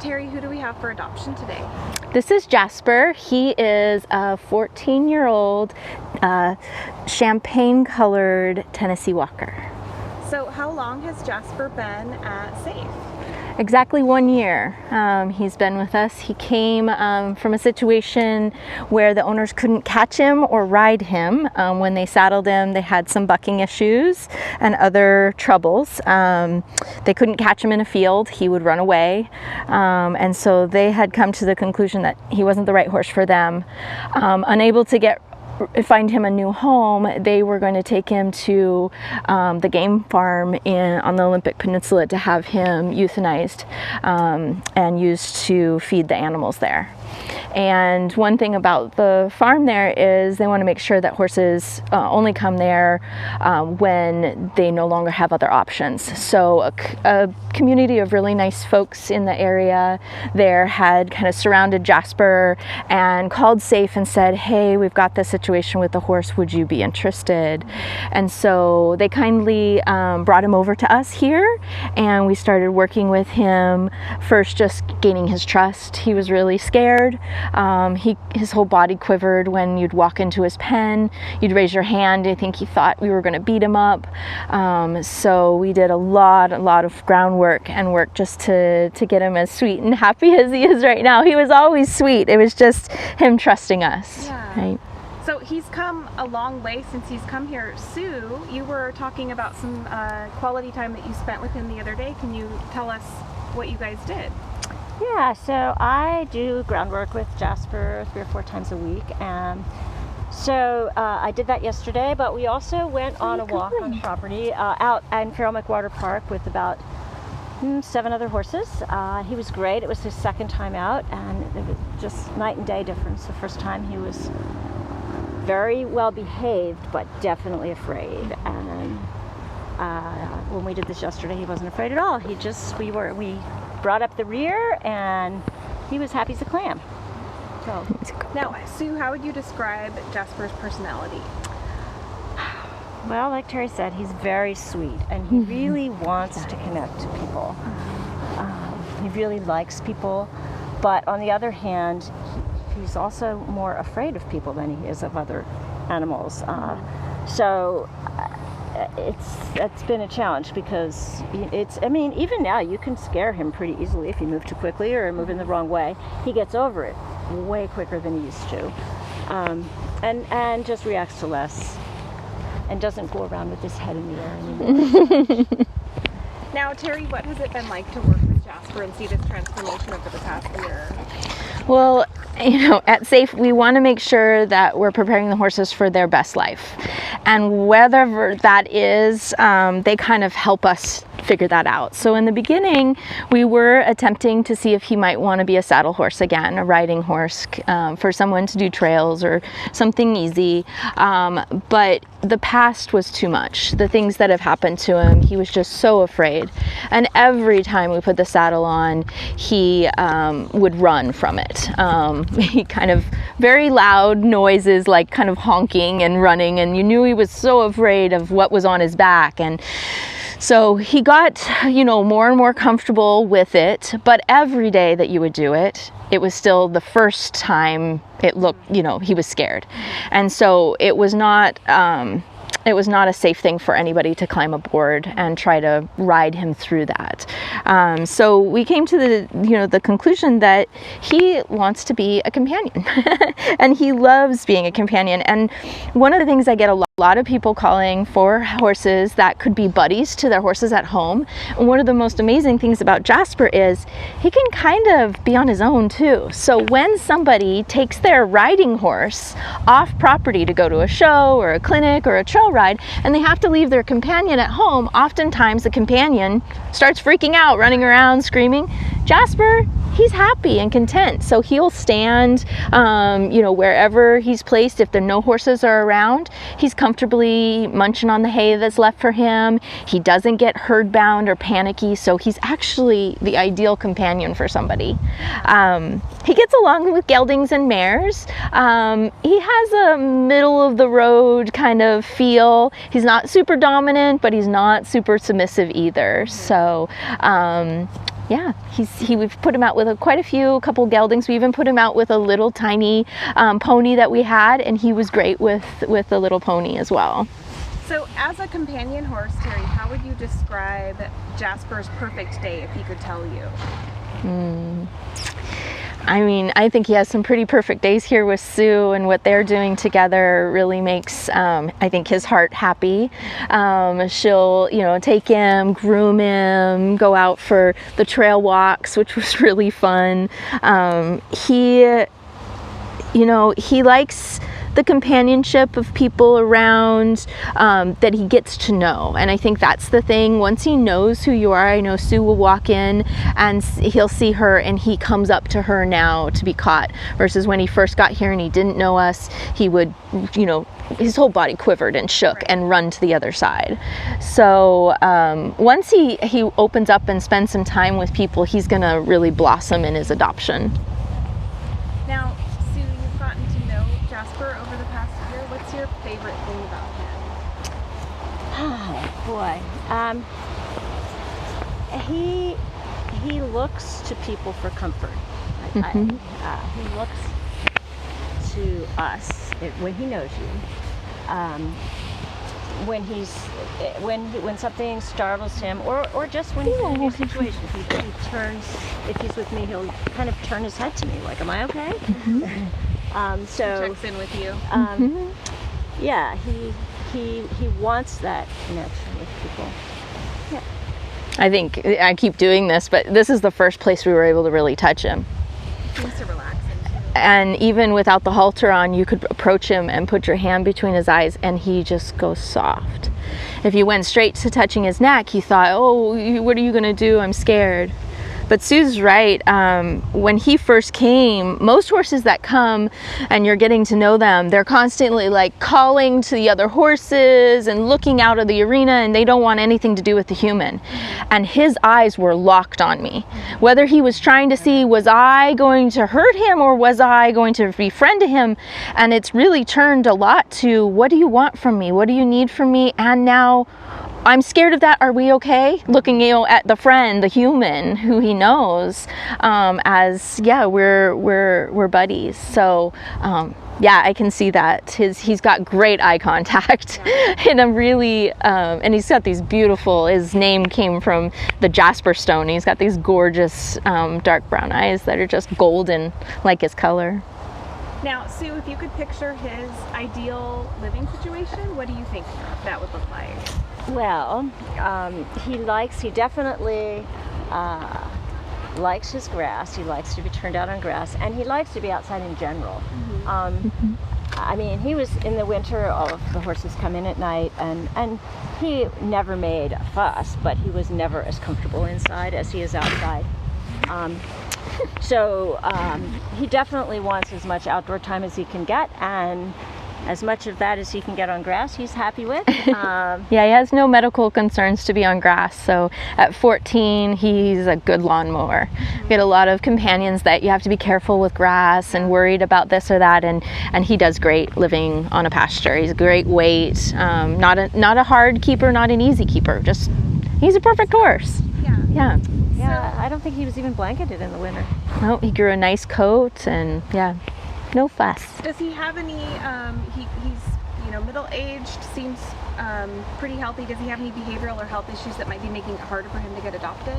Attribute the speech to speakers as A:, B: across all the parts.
A: Terry, who do we have for adoption today?
B: This is Jasper. He is a 14-year-old champagne-colored Tennessee Walker.
A: So how long has Jasper been at Save?
B: Exactly 1 year. He's been with us. He came from a situation where the owners couldn't catch him or ride him. When they saddled him, they had some bucking issues and other troubles. They couldn't catch him in a field. He would run away. And so they had come to the conclusion that he wasn't the right horse for them. Unable to find him a new home, they were going to take him to the game farm on the Olympic Peninsula to have him euthanized and used to feed the animals there. And one thing about the farm there is they want to make sure that horses only come there when they no longer have other options. So a community of really nice folks in the area there had kind of surrounded Jasper and called Safe and said, hey, we've got this situation with the horse, would you be interested? And so they kindly brought him over to us here, and we started working with him, first just gaining his trust. He was really scared. His whole body quivered when you'd walk into his pen. You'd raise your hand. I think he thought we were going to beat him up. So we did a lot of groundwork and work just to get him as sweet and happy as he is right now. He was always sweet. It was just him trusting us.
A: Yeah.
B: Right?
A: So he's come a long way since he's come here. Sue, you were talking about some quality time that you spent with him the other day. Can you tell us what you guys did?
C: Yeah, so I do groundwork with Jasper 3 or 4 times a week, and so I did that yesterday, but we also went on a walk on the property out in Farrell McWater Park with about 7 other horses. He was great. It was his second time out, and it was just night and day difference. The first time he was very well behaved, but definitely afraid, and when we did this yesterday, he wasn't afraid at all. We brought up the rear, and he was happy as a clam. So
A: now, Sue, how would you describe Jasper's personality?
C: Well, like Terry said, he's very sweet, and he really wants to connect to people. He really likes people, but on the other hand, he's also more afraid of people than he is of other animals. So it's been a challenge because even now you can scare him pretty easily if you move too quickly or move in the wrong way. He gets over it way quicker than he used to, and just reacts to less and doesn't go around with his head in the air anymore.
A: Now, Terry, what has it been like to work with Jasper and see this transformation over the past year?
B: Well, at Safe, we want to make sure that we're preparing the horses for their best life. And whatever that is, they kind of help us figure that out. So in the beginning, we were attempting to see if he might want to be a saddle horse again, a riding horse for someone to do trails or something easy. But the past was too much. The things that have happened to him, he was just so afraid. And every time we put the saddle on, he would run from it. He kind of very loud noises, like kind of honking and running, and you knew he was so afraid of what was on his back. And so he got, more and more comfortable with it, but every day that you would do it, it was still the first time it looked, he was scared. And so it was not a safe thing for anybody to climb aboard and try to ride him through that. So we came to the conclusion that he wants to be a companion and he loves being a companion. And one of the things I get a lot of people calling for horses that could be buddies to their horses at home. And one of the most amazing things about Jasper is he can kind of be on his own too. So when somebody takes their riding horse off property to go to a show or a clinic or a trail ride, and they have to leave their companion at home, oftentimes the companion starts freaking out, running around, screaming. Jasper, he's happy and content. So he'll stand, wherever he's placed. If there are no horses are around, he's comfortably munching on the hay that's left for him. He doesn't get herd bound or panicky. So he's actually the ideal companion for somebody. He gets along with geldings and mares. He has a middle of the road kind of feel. He's not super dominant, but he's not super submissive either. So, yeah, we've put him out with quite a couple geldings. We even put him out with a little tiny pony that we had, and he was great with the little pony as well.
A: So as a companion horse, Terry, how would you describe Jasper's perfect day if he could tell you?
B: I mean, I think he has some pretty perfect days here with Sue, and what they're doing together really makes, I think, his heart happy. She'll, take him, groom him, go out for the trail walks, which was really fun. He likes the companionship of people around that he gets to know, and I think that's the thing. Once he knows who you are, I know Sue will walk in and he'll see her and he comes up to her now to be caught, versus when he first got here and he didn't know us, he would, his whole body quivered and shook and run to the other side. So once he opens up and spends some time with people, he's gonna really blossom in his adoption.
A: Now, Sue, you've gotten to know Jasper over the past year. What's your favorite thing about him?
C: Oh boy, he looks to people for comfort. He looks to us when he knows you. When something startles him, or just when he's in a new situation, he turns. If he's with me, he'll kind of turn his head to me, like, "Am I okay?" So
A: He checks in with you.
C: Yeah, he wants that connection with people. Yeah.
B: I think I keep doing this, but this is the first place we were able to really touch him.
A: He seems to relax into.
B: And even without the halter on, you could approach him and put your hand between his eyes and he just goes soft. If you went straight to touching his neck, he thought, "Oh, what are you gonna do? I'm scared." But Sue's right. When he first came, most horses that come and you're getting to know them, they're constantly like calling to the other horses and looking out of the arena, and they don't want anything to do with the human. And his eyes were locked on me. Whether he was trying to see, was I going to hurt him or was I going to befriend him? And it's really turned a lot to, what do you want from me? What do you need from me? And now, I'm scared of that. Are we okay? Looking, at the friend, the human who he knows, as we're buddies. So, I can see that he's got great eye contact, and I'm really, and he's got these beautiful. His name came from the Jasper stone. He's got these gorgeous dark brown eyes that are just golden, like his color.
A: Now, Sue, if you could picture his ideal living situation, what do you think that would look like?
C: Well, he definitely likes his grass. He likes to be turned out on grass, and he likes to be outside in general. I mean, he was in the winter, all of the horses come in at night, and he never made a fuss, but he was never as comfortable inside as he is outside. So he definitely wants as much outdoor time as he can get, and as much of that as he can get on grass, he's happy with.
B: He has no medical concerns to be on grass. So at 14, he's a good lawnmower. We get a lot of companions that you have to be careful with grass and worried about this or that, and he does great living on a pasture. He's a great weight, not a hard keeper, not an easy keeper. Just he's a perfect horse. Yeah.
C: Yeah, I don't think he was even blanketed in the winter.
B: No, he grew a nice coat, and no fuss.
A: Does he have any, he's middle-aged, seems pretty healthy. Does he have any behavioral or health issues that might be making it harder for him to get adopted?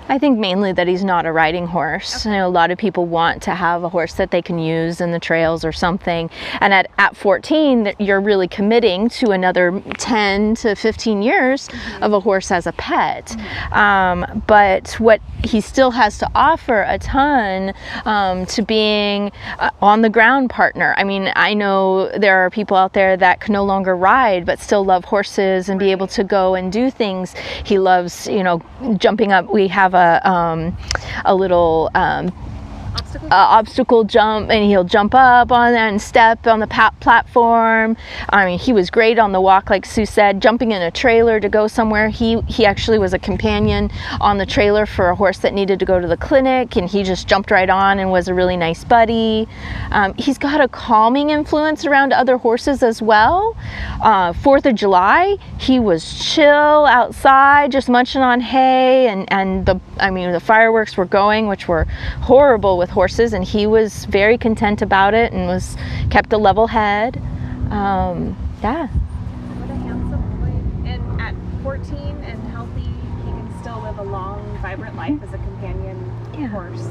B: I think mainly that he's not a riding horse. Okay. A lot of people want to have a horse that they can use in the trails or something. And at 14, you're really committing to another 10 to 15 years of a horse as a pet. But what he still has to offer a ton to being on the ground partner. I mean, I know there are people out there that can no longer ride but still love horses and be able to go and do things. He loves, jumping up. We have a little obstacle jump, and he'll jump up on and step on the platform. I mean, he was great on the walk, like Sue said, jumping in a trailer to go somewhere. He actually was a companion on the trailer for a horse that needed to go to the clinic, and he just jumped right on and was a really nice buddy. He's got a calming influence around other horses as well. 4th of July, he was chill outside, just munching on hay, and the fireworks were going, which were horrible with horses, and he was very content about it and kept a level head. Yeah.
A: What a handsome boy. And at 14 and healthy, he can still live a long, vibrant life as a companion horse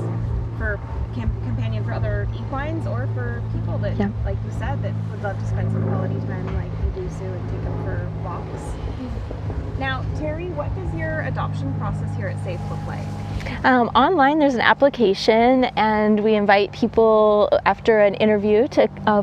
A: companion for other equines, or for people that, like you said, that would love to spend some quality time like you do, Sue, and take them for walks. Now, Terry, what does your adoption process here at SAFE look like?
B: Online, there's an application, and we invite people after an interview,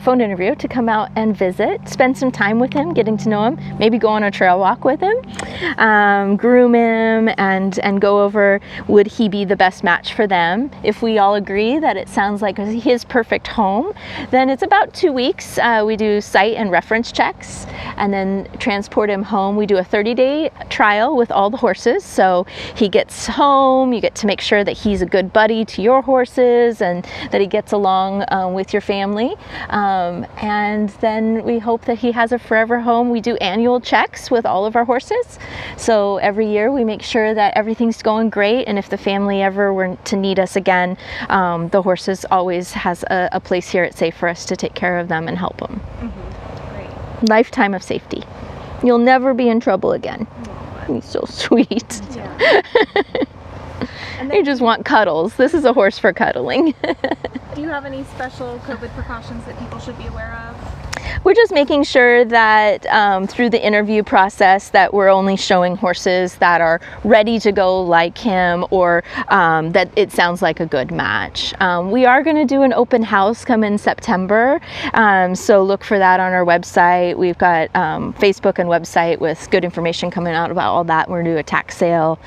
B: phone interview, to come out and visit, spend some time with him, getting to know him, maybe go on a trail walk with him, groom him, and go over, would he be the best match for them? If we all agree that it sounds like his perfect home, then it's about 2 weeks. We do site and reference checks, and then transport him home. We do a 30-day trial with all the horses, so he gets home, you get to make sure that he's a good buddy to your horses and that he gets along with your family, and then we hope that he has a forever home. We do annual checks with all of our horses, so every year we make sure that everything's going great, and if the family ever were to need us again, the horses always has a place here at SAFE for us to take care of them and help them.
A: Great.
B: Lifetime of safety. You'll never be in trouble again. He's so sweet.
A: Yeah. And
B: You just want cuddles. This is a horse for cuddling.
A: do you have any special COVID precautions that people should be aware of?
B: We're just making sure that through the interview process that we're only showing horses that are ready to go like him, or that it sounds like a good match. We are going to do an open house come in September, so look for that on our website. We've got Facebook and website with good information coming out about all that. We're going to do a tax sale,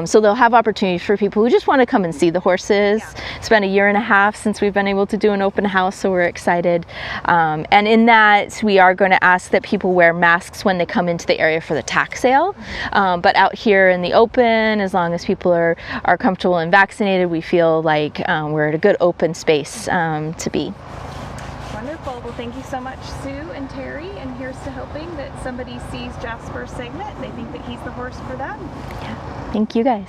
B: so they'll have opportunities for people who just want to come and see the horses. It's been a year and a half since we've been able to do an open house, so we're excited. And in that, we are going to ask that people wear masks when they come into the area for the tax sale. But out here in the open, as long as people are comfortable and vaccinated, we feel like we're at a good open space to be.
A: Wonderful. Well, thank you so much, Sue and Terry. And here's to hoping that somebody sees Jasper's segment and they think that he's the horse for them.
B: Yeah. Thank you guys.